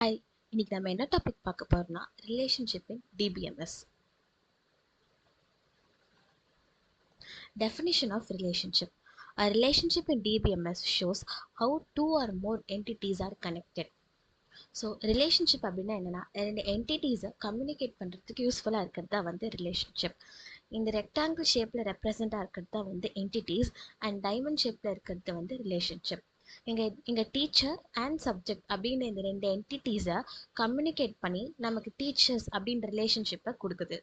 Hi, இன்னைக்கு நம்ம என்ன டாபிக் பார்க்க போறோம்னா relationship in DBMS. Definition of relationship. A relationship in DBMS shows how two or more entities are connected. So relationship அப்படின்னா என்னன்னா, ரெண்டு என்டிட்டிஸை கம்யூனிகேட் பண்ணுறதுக்கு யூஸ்ஃபுல்லாக இருக்கிறது தான் வந்து ரிலேஷன்ஷிப். இந்த ரெக்டாங்கிள் ஷேப்பில் ரெப்ரசெண்டாக இருக்கிறது தான் வந்து என்டிட்டிஸ் அண்ட் டைமண்ட் ஷேப்பில் இருக்கிறது வந்து ரிலேஷன்ஷிப். இங்கே டீச்சர் அண்ட் சப்ஜெக்ட் அப்படின்னு இந்த ரெண்டு என்டிட்டிஸை கம்யூனிகேட் பண்ணி நமக்கு டீச்சர்ஸ் அப்படின்ற ரிலேஷன்ஷிப்பை கொடுக்குது.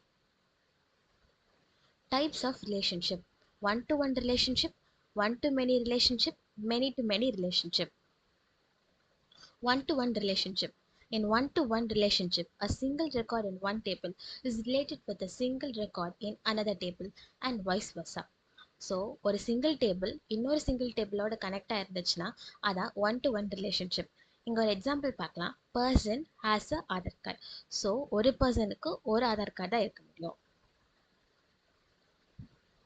Types of relationship: one-to-one relationship, one-to-many relationship, many-to-many relationship. One-to-one relationship. In one-to-one relationship, a single record in one table is related with a single record in another table and vice versa. So ஒரு single table இன்னொரு single டேபிளோட connect ஆயிருந்துச்சுன்னா அதான் one to one relationship. இங்கே ஒரு example பார்க்கலாம். Person has a Aadhaar card. So ஒரு பர்சனுக்கு ஒரு Aadhaar card தான் இருக்க முடியும்.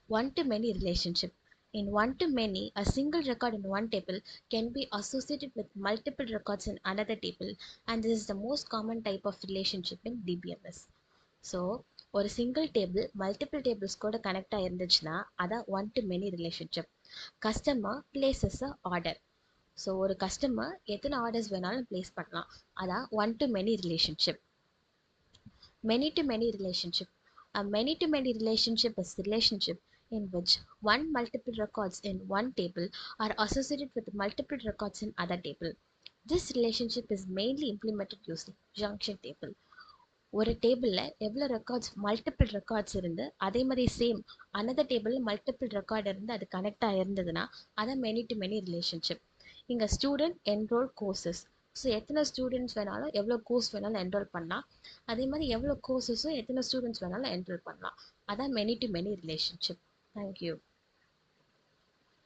One-to-many relationship. In one-to-many, a single record in one table can be associated with multiple records in another table, and this is the most common type of relationship in DBMS. So, ஒரு single table multiple tables கூட connect ஆயிருந்துச்சுன்னா அதான் one to many relationship. Customer places a order. So ஒரு customer எத்தனை orders வேணாலும் place பண்ணலாம், அதான் one to many relationship. Many to many relationship. A many to many relationship is relationship in which one multiple records in one table are associated with multiple records in other table. This relationship is mainly implemented using junction table. ஒரு டேபிளில் எவ்வளோ records multiple records இருந்து அதே மாதிரி same another டேபிளில் multiple record இருந்து அது connect ஆகிருந்ததுன்னா அதான் மெனி டு மெனி ரிலேஷன்ஷிப். இங்கே ஸ்டூடெண்ட் என்ரோல் கோர்சஸ். ஸோ எத்தனை ஸ்டூடெண்ட்ஸ் வேணாலும் எவ்வளோ கோர்ஸ் வேணாலும் என்ரோல் பண்ணலாம். அதே மாதிரி எவ்வளோ கோர்சஸும் எத்தனை ஸ்டூடெண்ட்ஸ் வேணாலும் என்ரோல் பண்ணலாம். அதான் many to many relationship. Thank you.